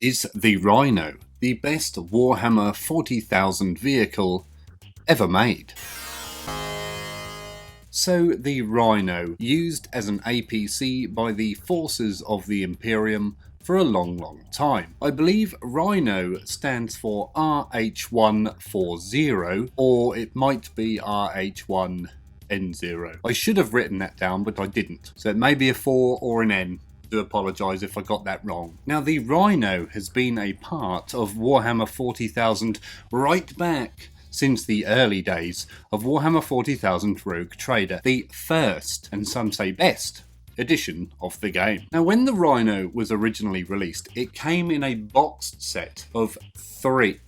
Is the Rhino the best Warhammer 40,000 vehicle ever made? So the Rhino, used as an APC by the forces of the Imperium for a long time. I believe Rhino stands for RH140, or it might be RH1N0. I should have written that down, but I didn't. So it may be a 4 or an N. Do apologise if I got that wrong. Now, the Rhino has been a part of Warhammer 40,000 right back since the early days of Warhammer 40,000 Rogue Trader, the first, and some say best, edition of the game. Now, when the Rhino was originally released, it came in a boxed set of three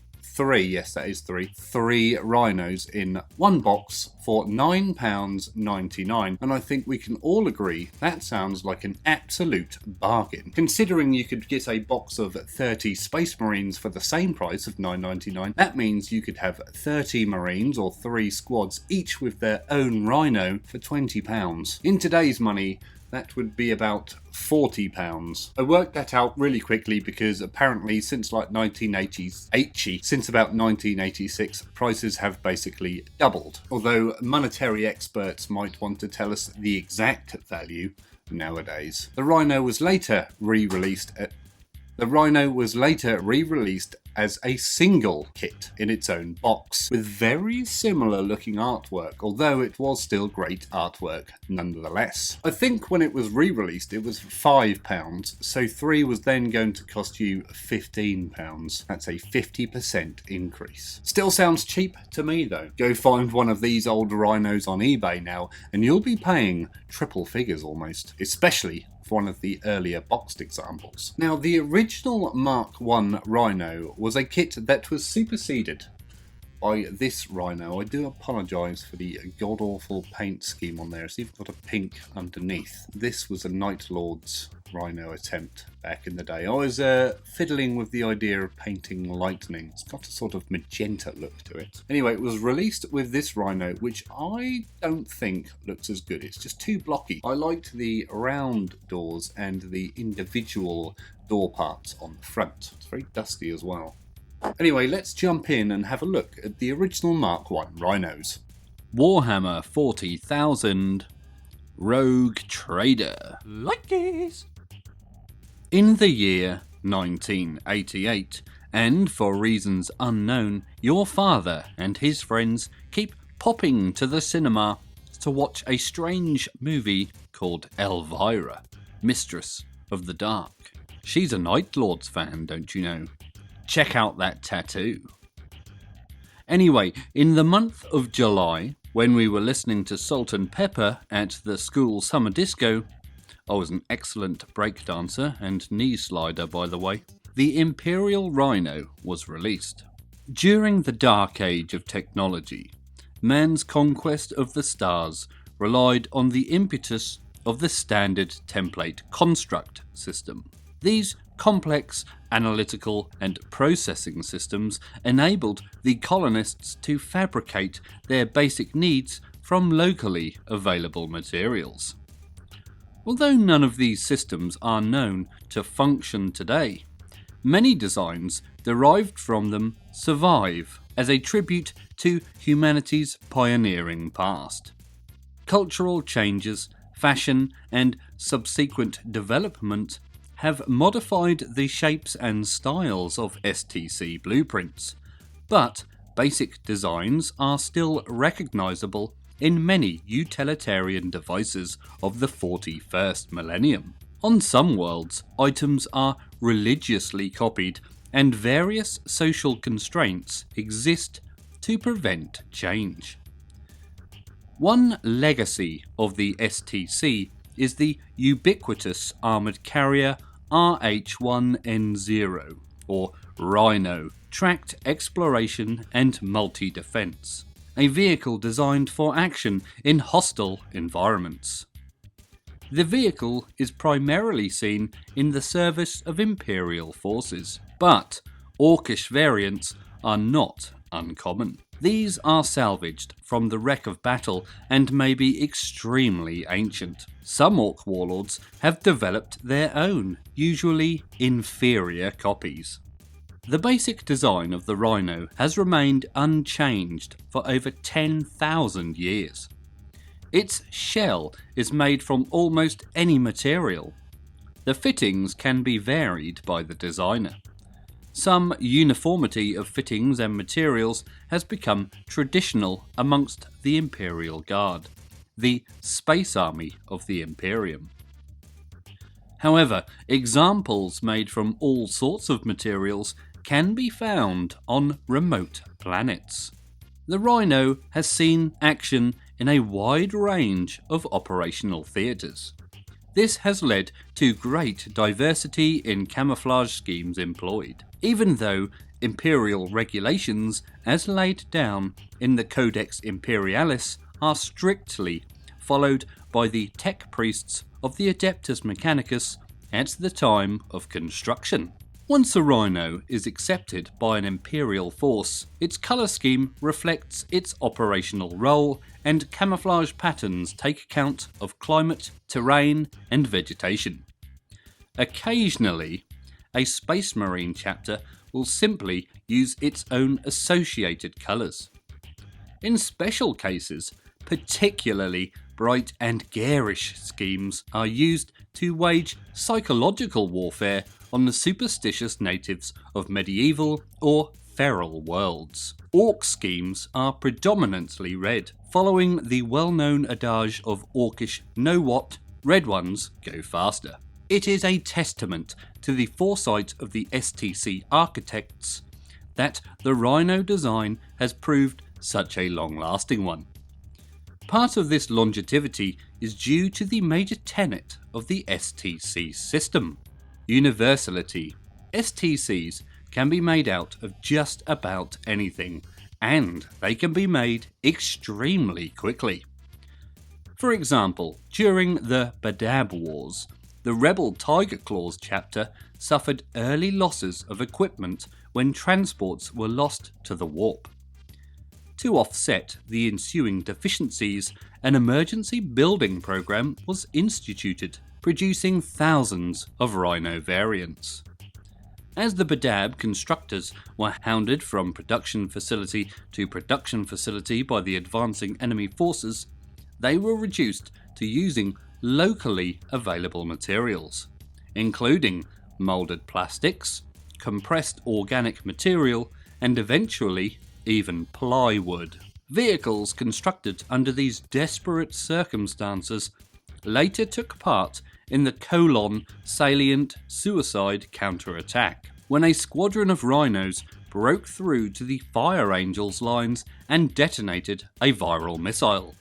Rhinos in one box for £9.99, and I think we can all agree that sounds like an absolute bargain. Considering you could get a box of 30 Space Marines for the same price of £9.99, that means you could have 30 Marines or 3 squads, each with their own Rhino, for £20. In today's money, that would be about £40. I worked that out really quickly because apparently since about 1986, prices have basically doubled. Although monetary experts might want to tell us the exact value nowadays. The Rhino was later re-released as a single kit in its own box, with very similar looking artwork, although it was still great artwork nonetheless. I think when it was re-released it was £5, so 3 was then going to cost you £15. That's a 50% increase. Still sounds cheap to me though. Go find one of these old Rhinos on eBay now and you'll be paying triple figures almost, especially one of the earlier boxed examples. Now, the original Mark I Rhino was a kit that was superseded by this Rhino. I do apologise for the god-awful paint scheme on there. It's even got a pink underneath. This was a Night Lord's Rhino attempt back in the day. I was fiddling with the idea of painting lightning. It's got a sort of magenta look to it. Anyway, it was released with this Rhino, which I don't think looks as good. It's just too blocky. I liked the round doors and the individual door parts on the front. It's very dusty as well. Anyway, let's jump in and have a look at the original Mark I Rhinos. Warhammer 40,000 Rogue Trader. Likes. In the year 1988, and for reasons unknown, your father and his friends keep popping to the cinema to watch a strange movie called Elvira, Mistress of the Dark. She's a Night Lords fan, don't you know? Check out that tattoo. Anyway, in the month of July, when we were listening to Salt and Pepper at the school summer disco, I was an excellent breakdancer and knee slider, by the way, the Imperial Rhino was released. During the dark age of technology, man's conquest of the stars relied on the impetus of the standard template construct system. These complex analytical and processing systems enabled the colonists to fabricate their basic needs from locally available materials. Although none of these systems are known to function today, many designs derived from them survive as a tribute to humanity's pioneering past. Cultural changes, fashion, and subsequent development have modified the shapes and styles of STC blueprints, but basic designs are still recognisable in many utilitarian devices of the 41st millennium. On some worlds, items are religiously copied, and various social constraints exist to prevent change. One legacy of the STC is the ubiquitous armoured carrier RH1N0, or Rhino, Tracked Exploration and Multi-Defense, a vehicle designed for action in hostile environments. The vehicle is primarily seen in the service of Imperial forces, but Orcish variants are not uncommon. These are salvaged from the wreck of battle and may be extremely ancient. Some orc warlords have developed their own, usually inferior copies. The basic design of the Rhino has remained unchanged for over 10,000 years. Its shell is made from almost any material. The fittings can be varied by the designer. Some uniformity of fittings and materials has become traditional amongst the Imperial Guard, the space army of the Imperium. However, examples made from all sorts of materials can be found on remote planets. The Rhino has seen action in a wide range of operational theatres. This has led to great diversity in camouflage schemes employed, even though imperial regulations as laid down in the Codex Imperialis are strictly followed by the tech priests of the Adeptus Mechanicus at the time of construction. Once a Rhino is accepted by an Imperial force, its colour scheme reflects its operational role, and camouflage patterns take account of climate, terrain, and vegetation. Occasionally, a Space Marine chapter will simply use its own associated colours. In special cases, particularly bright and garish schemes are used to wage psychological warfare on the superstitious natives of medieval or feral worlds. Orc schemes are predominantly red, following the well-known adage of orcish know what, red ones go faster. It is a testament to the foresight of the STC architects that the Rhino design has proved such a long-lasting one. Part of this longevity is due to the major tenet of the STC system: universality. STCs can be made out of just about anything, and they can be made extremely quickly. For example, during the Badab Wars, the Rebel Tiger Claws chapter suffered early losses of equipment when transports were lost to the warp. To offset the ensuing deficiencies, an emergency building program was instituted, producing thousands of Rhino variants. As the Badab constructors were hounded from production facility to production facility by the advancing enemy forces, they were reduced to using locally available materials, including moulded plastics, compressed organic material, and eventually even plywood. Vehicles constructed under these desperate circumstances later took part in the Colon Salient Suicide counterattack, when a squadron of Rhinos broke through to the Fire Angels lines and detonated a viral missile,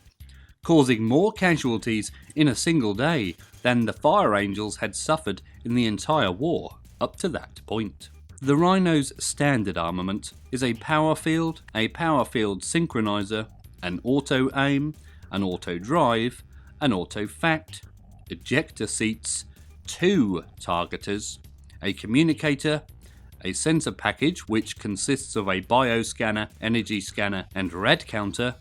causing more casualties in a single day than the Fire Angels had suffered in the entire war up to that point. The Rhino's standard armament is a power field synchronizer, an auto aim, an auto drive, an auto fact, ejector seats, 2 targeters, a communicator, a sensor package which consists of a bioscanner, energy scanner, and rad counter,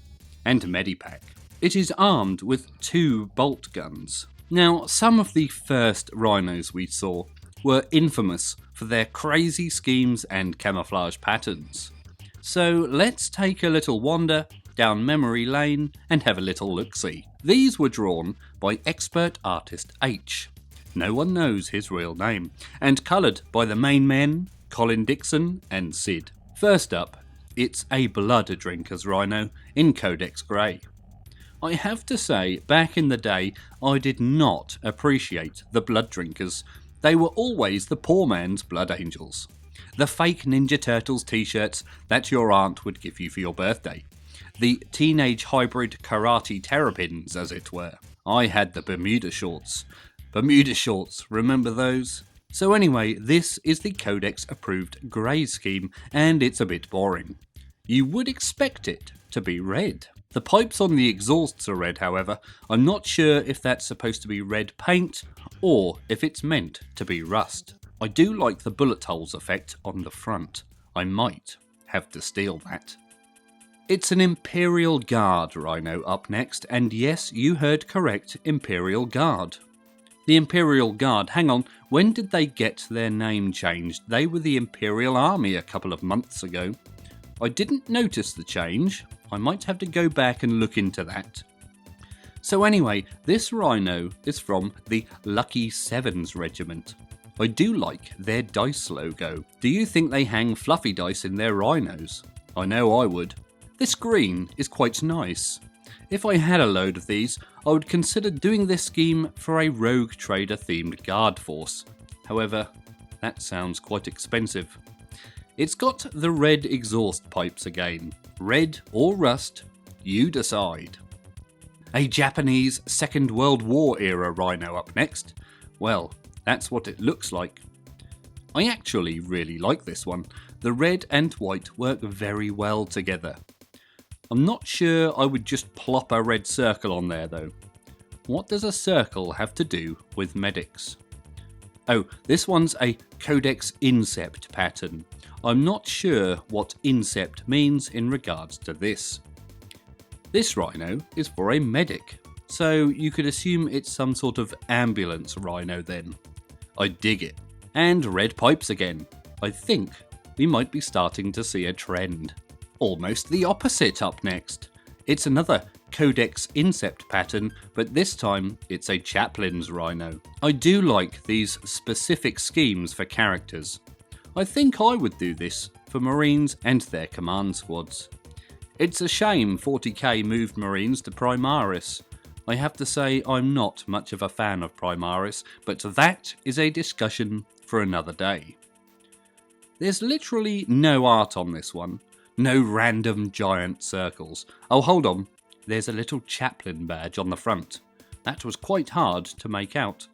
and medipack. It is armed with 2 bolt guns. Now, some of the first Rhinos we saw were infamous for their crazy schemes and camouflage patterns. So let's take a little wander down memory lane and have a little look-see. These were drawn by expert artist H, no one knows his real name, and coloured by the main men, Colin Dixon and Sid. First up, it's a Blood Drinker's Rhino in Codex Grey. I have to say, back in the day, I did not appreciate the Blood Drinkers. They were always the poor man's Blood Angels. The fake Ninja Turtles t-shirts that your aunt would give you for your birthday. The teenage hybrid karate terrapins, as it were. I had the Bermuda shorts. Bermuda shorts, remember those? So anyway, this is the Codex approved grey scheme, and it's a bit boring. You would expect it to be red. The pipes on the exhausts are red, however. I'm not sure if that's supposed to be red paint or if it's meant to be rust. I do like the bullet holes effect on the front. I might have to steal that. It's an Imperial Guard Rhino up next, and yes, you heard correct, Imperial Guard. The Imperial Guard, hang on, when did they get their name changed? They were the Imperial Army a couple of months ago. I didn't notice the change. I might have to go back and look into that. So anyway, this Rhino is from the Lucky Sevens Regiment. I do like their dice logo. Do you think they hang fluffy dice in their Rhinos? I know I would. This green is quite nice. If I had a load of these, I would consider doing this scheme for a Rogue Trader themed guard force. However, that sounds quite expensive. It's got the red exhaust pipes again. Red or rust, you decide. A Japanese Second World War era Rhino up next. Well, that's what it looks like. I actually really like this one. The red and white work very well together. I'm not sure I would just plop a red circle on there though. What does a circle have to do with medics? Oh, this one's a Codex Incept pattern. I'm not sure what Incept means in regards to this. This Rhino is for a medic, so you could assume it's some sort of ambulance Rhino then. I dig it. And red pipes again. I think we might be starting to see a trend. Almost the opposite up next. It's another Codex Incept pattern, but this time it's a Chaplain's Rhino. I do like these specific schemes for characters. I think I would do this for Marines and their command squads. It's a shame 40k moved Marines to Primaris. I have to say I'm not much of a fan of Primaris, but that is a discussion for another day. There's literally no art on this one. No random giant circles. Oh, hold on. There's a little Chaplain badge on the front. That was quite hard to make out.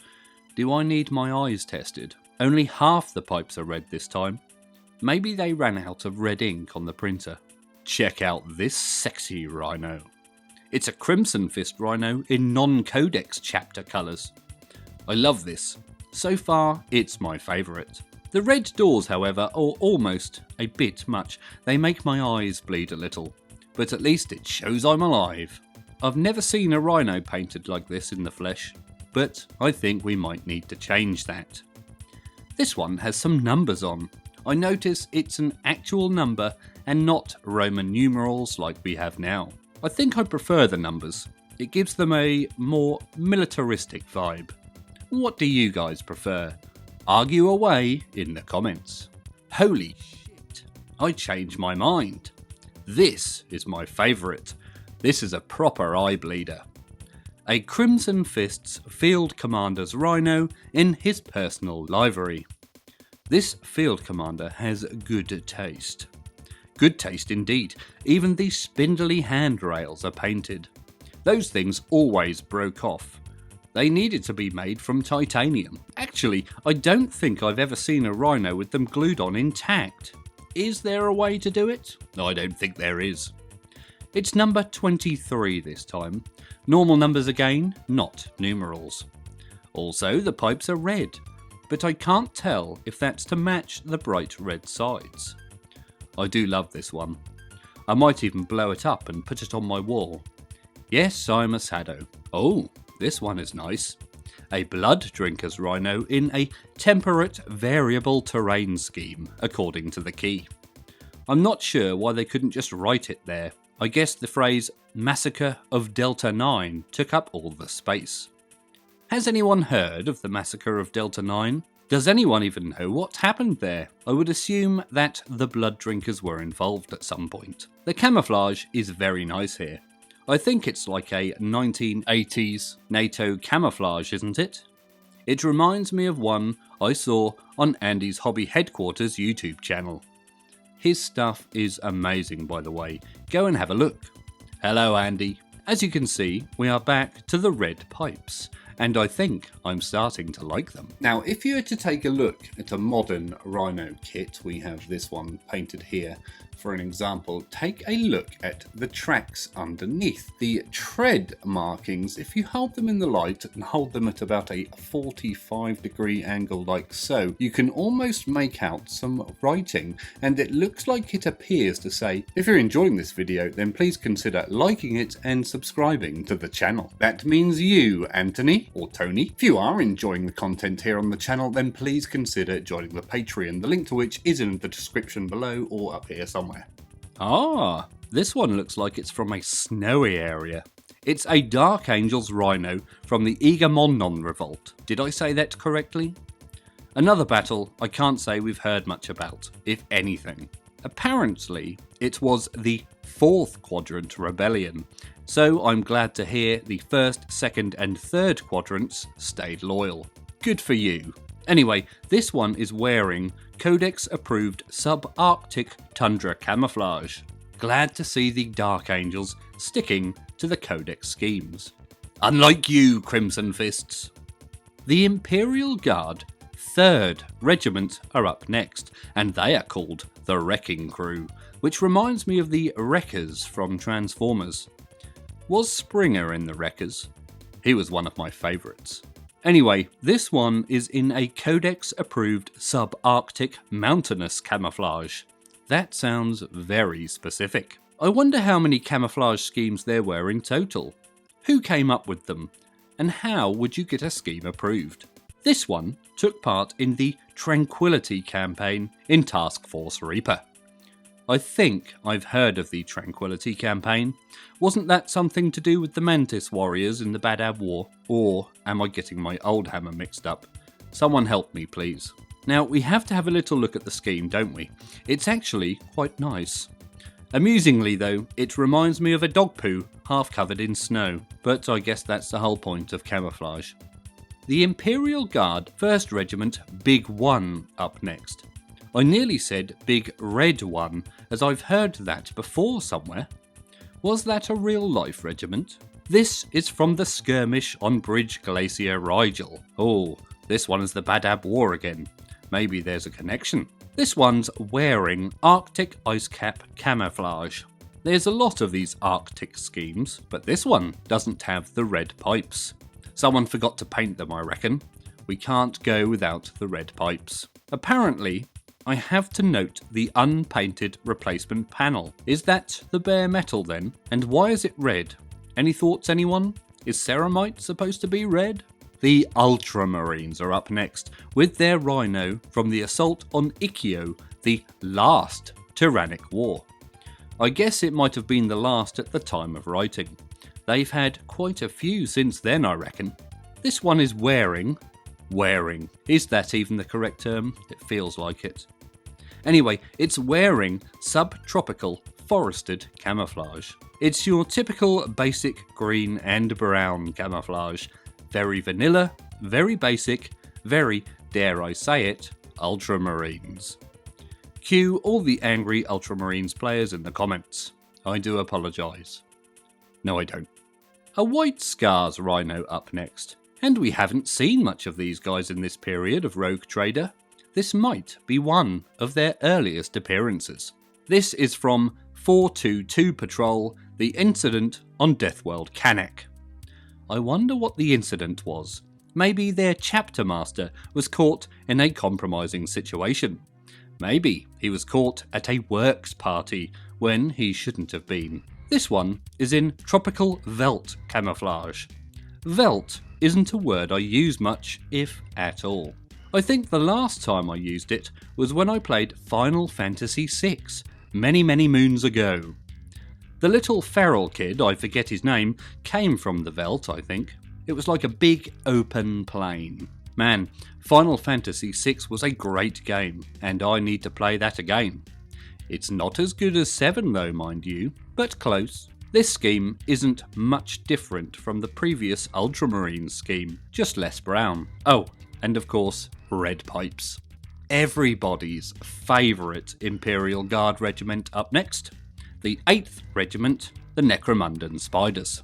Do I need my eyes tested? Only half the pipes are red this time. Maybe they ran out of red ink on the printer. Check out this sexy Rhino. It's a Crimson Fist Rhino in non-Codex chapter colours. I love this. So far, it's my favourite. The red doors, however, are almost a bit much. They make my eyes bleed a little, but at least it shows I'm alive. I've never seen a Rhino painted like this in the flesh, but I think we might need to change that. This one has some numbers on. I notice it's an actual number and not Roman numerals like we have now. I think I prefer the numbers. It gives them a more militaristic vibe. What do you guys prefer? Argue away in the comments. Holy shit, I changed my mind. This is my favourite. This is a proper eye bleeder. A Crimson Fist's Field Commander's Rhino in his personal livery. This Field Commander has good taste. Good taste indeed. Even the spindly handrails are painted. Those things always broke off. They needed to be made from titanium. Actually, I don't think I've ever seen a Rhino with them glued on intact. Is there a way to do it? No, I don't think there is. It's number 23 this time. Normal numbers again, not numerals. Also, the pipes are red, but I can't tell if that's to match the bright red sides. I do love this one. I might even blow it up and put it on my wall. Yes, I'm a sado. Oh, this one is nice. A Blood Drinker's Rhino in a temperate variable terrain scheme, according to the key. I'm not sure why they couldn't just write it there. I guess the phrase Massacre of Delta 9 took up all the space. Has anyone heard of the Massacre of Delta 9? Does anyone even know what happened there? I would assume that the Blood Drinkers were involved at some point. The camouflage is very nice here. I think it's like a 1980s NATO camouflage, isn't it? It reminds me of one I saw on Andy's Hobby Headquarters YouTube channel. His stuff is amazing, by the way. Go and have a look. Hello, Andy. As you can see, we are back to the red pipes. and I think I'm starting to like them. Now, if you were to take a look at a modern Rhino kit, we have this one painted here for an example, take a look at the tracks underneath. The tread markings, if you hold them in the light and hold them at about a 45-degree angle like so, you can almost make out some writing, and it looks like it appears to say, if you're enjoying this video, then please consider liking it and subscribing to the channel. That means you, Anthony, or Tony. If you are enjoying the content here on the channel, then please consider joining the Patreon, the link to which is in the description below or up here somewhere. Ah, this one looks like it's from a snowy area. It's a Dark Angels Rhino from the Agamemnon Revolt. Did I say that correctly? Another battle I can't say we've heard much about, if anything. Apparently, it was the 4th Quadrant Rebellion, so I'm glad to hear the 1st, 2nd and 3rd quadrants stayed loyal. Good for you. Anyway, this one is wearing Codex approved subarctic tundra camouflage. Glad to see the Dark Angels sticking to the Codex schemes. Unlike you, Crimson Fists. The Imperial Guard 3rd Regiment are up next, and they are called the Wrecking Crew, which reminds me of the Wreckers from Transformers. Was Springer in the Wreckers? He was one of my favourites. Anyway, this one is in a Codex-approved subarctic mountainous camouflage. That sounds very specific. I wonder how many camouflage schemes there were in total. Who came up with them? And how would you get a scheme approved? This one took part in the Tranquility campaign in Task Force Reaper. I think I've heard of the Tranquility campaign. Wasn't that something to do with the Mantis warriors in the Badab War? Or am I getting my Oldhammer mixed up? Someone help me, please. Now, we have to have a little look at the scheme, don't we? It's actually quite nice. Amusingly though, it reminds me of a dog poo half covered in snow, but I guess that's the whole point of camouflage. The Imperial Guard 1st Regiment Big 1 up next. I nearly said Big Red One, as I've heard that before somewhere. Was that a real-life regiment? This is from the skirmish on Bridge Glacier Rigel. Oh, this one is the Badab War again. Maybe there's a connection. This one's wearing Arctic ice cap camouflage. There's a lot of these Arctic schemes, but this one doesn't have the red pipes. Someone forgot to paint them, I reckon. We can't go without the red pipes. Apparently, I have to note the unpainted replacement panel. Is that the bare metal then? And why is it red? Any thoughts, anyone? Is ceramite supposed to be red? The Ultramarines are up next, with their Rhino from the assault on Ikkyo, the last Tyrannic War. I guess it might have been the last at the time of writing. They've had quite a few since then, I reckon. This one is wearing. Is that even the correct term? It feels like it. Anyway, it's wearing subtropical forested camouflage. It's your typical basic green and brown camouflage. Very vanilla, very basic, very, dare I say it, Ultramarines. Cue all the angry Ultramarines players in the comments. I do apologise. No, I don't. A White Scars Rhino up next. And we haven't seen much of these guys in this period of Rogue Trader. This might be one of their earliest appearances. This is from 422 Patrol, the incident on Deathworld Kanak. I wonder what the incident was. Maybe their chapter master was caught in a compromising situation. Maybe he was caught at a works party when he shouldn't have been. This one is in tropical Velt camouflage. Velt isn't a word I use much, if at all. I think the last time I used it was when I played Final Fantasy VI, many moons ago. The little feral kid, I forget his name, came from the Velt, I think. It was like a big open plain. Man, Final Fantasy VI was a great game, and I need to play that again. It's not as good as 7 though, mind you, but close. This scheme isn't much different from the previous Ultramarines scheme, just less brown. Oh, and of course, red pipes. Everybody's favourite Imperial Guard regiment up next, the 8th Regiment, the Necromundan Spiders.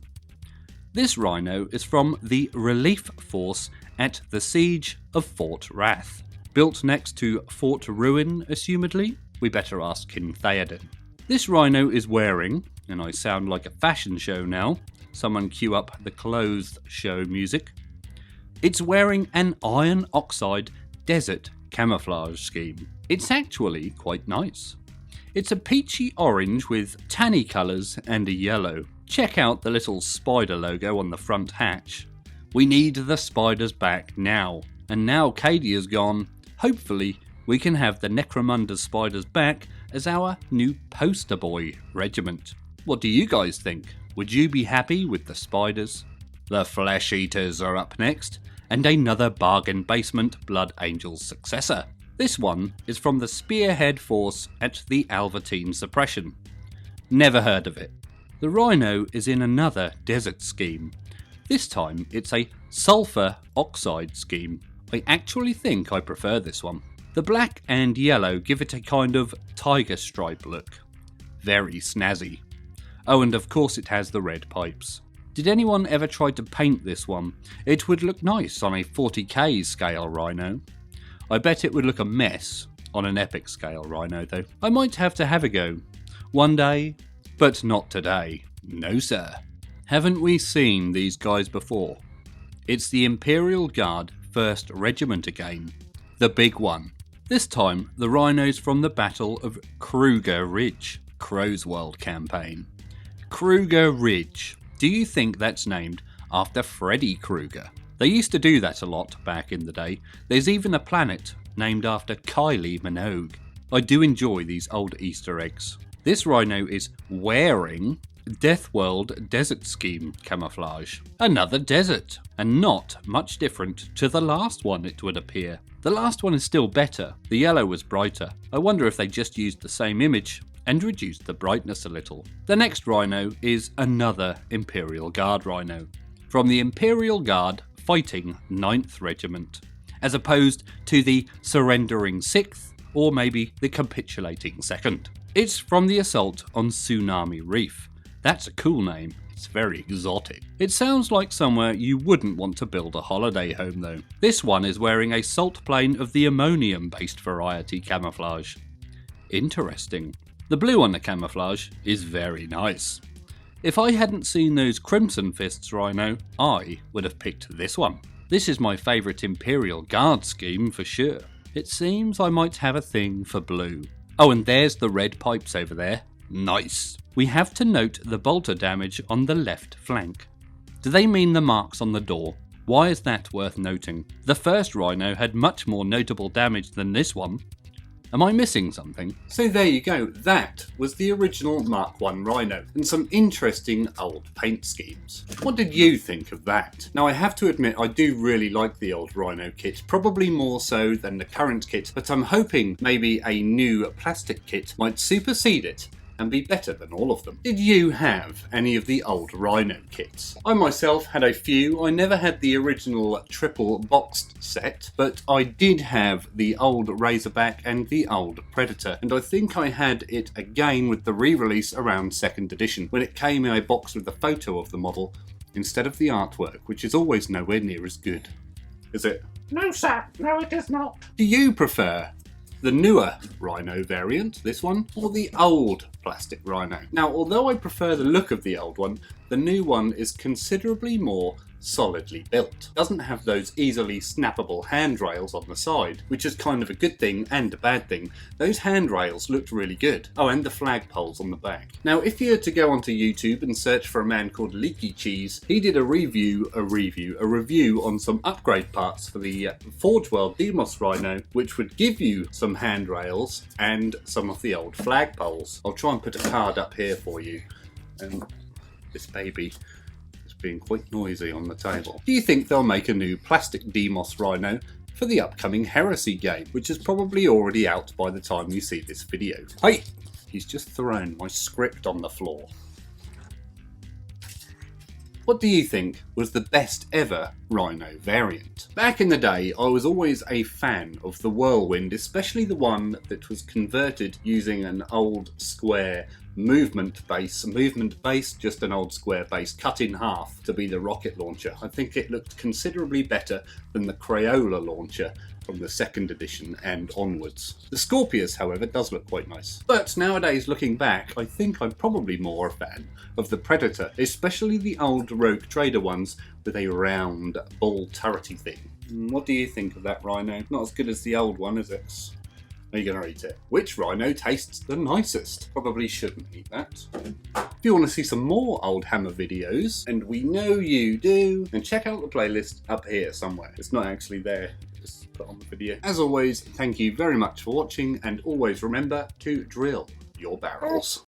This Rhino is from the relief force at the Siege of Fort Wrath. Built next to Fort Ruin, assumedly? We better ask King Theoden. This Rhino is wearing, and I sound like a fashion show now, someone cue up the clothes show music. It's wearing an iron oxide desert camouflage scheme. It's actually quite nice. It's a peachy orange with tanny colours and a yellow. Check out the little spider logo on the front hatch. We need the spiders back now. And now Cadia's gone, hopefully we can have the Necromunda spiders back as our new poster boy regiment. What do you guys think? Would you be happy with the spiders? The Flesh Eaters are up next, and another bargain basement Blood Angels successor. This one is from the Spearhead Force at the Albertine Suppression. Never heard of it. The Rhino is in another desert scheme. This time it's a sulfur oxide scheme. I actually think I prefer this one. The black and yellow give it a kind of tiger stripe look. Very snazzy. Oh, and of course it has the red pipes. Did anyone ever try to paint this one? It would look nice on a 40k scale Rhino. I bet it would look a mess on an epic scale Rhino though. I might have to have a go. One day, but not today. No sir. Haven't we seen these guys before? It's the Imperial Guard 1st Regiment again. The big one. This time, the Rhinos from the Battle of Kruger Ridge, Crow's World campaign. Kruger Ridge. Do you think that's named after Freddy Krueger? They used to do that a lot back in the day. There's even a planet named after Kylie Minogue. I do enjoy these old Easter eggs. This Rhino is wearing Deathworld Desert Scheme camouflage. Another desert, and not much different to the last one it would appear. The last one is still better, the yellow was brighter. I wonder if they just used the same image and reduced the brightness a little. The next Rhino is another Imperial Guard Rhino, from the Imperial Guard Fighting 9th Regiment, as opposed to the surrendering 6th or maybe the capitulating 2nd. It's from the assault on Tsunami Reef. That's a cool name, it's very exotic. It sounds like somewhere you wouldn't want to build a holiday home though. This one is wearing a salt plane of the ammonium-based variety camouflage. Interesting. The blue on the camouflage is very nice. If I hadn't seen those Crimson Fists Rhino, I would have picked this one. This is my favourite Imperial Guard scheme for sure. It seems I might have a thing for blue. Oh, and there's the red pipes over there. Nice. We have to note the bolter damage on the left flank. Do they mean the marks on the door? Why is that worth noting? The first Rhino had much more notable damage than this one. Am I missing something? So there you go, that was the original Mark 1 Rhino, and some interesting old paint schemes. What did you think of that? Now I have to admit I do really like the old Rhino kit, probably more so than the current kit, but I'm hoping maybe a new plastic kit might supersede it and be better than all of them. Did you have any of the old Rhino kits? I myself had a few. I never had the original triple boxed set, but I did have the old Razorback and the old Predator, and I think I had it again with the re-release around 2nd edition, when it came in a box with a photo of the model instead of the artwork, which is always nowhere near as good. Is it? No sir, no it is not. Do you prefer the newer Rhino variant, this one, or the old plastic Rhino? Now, although I prefer the look of the old one, the new one is considerably more solidly built. It doesn't have those easily snappable handrails on the side, which is kind of a good thing and a bad thing. Those handrails looked really good. Oh, and the flagpoles on the back. Now, if you were to go onto YouTube and search for a man called Leaky Cheese, he did a review on some upgrade parts for the Forge World Demos Rhino, which would give you some handrails and some of the old flagpoles. I'll try and put a card up here for you. This baby being quite noisy on the table. Do you think they'll make a new plastic Demos Rhino for the upcoming Heresy game, which is probably already out by the time you see this video? Hey! He's just thrown my script on the floor. What do you think was the best ever Rhino variant? Back in the day, I was always a fan of the Whirlwind, especially the one that was converted using an old square movement base. Movement base, just an old square base, cut in half to be the rocket launcher. I think it looked considerably better than the Crayola launcher from the 2nd edition and onwards. The Scorpius, however, does look quite nice. But nowadays, looking back, I think I'm probably more a fan of the Predator, especially the old Rogue Trader ones with a round ball turrety thing. What do you think of that Rhino? Not as good as the old one, is it? Are you going to eat it? Which Rhino tastes the nicest? Probably shouldn't eat that. If you want to see some more Oldhammer videos, and we know you do, then check out the playlist up here somewhere. It's not actually there, just put on the video. As always, thank you very much for watching, and always remember to drill your barrels.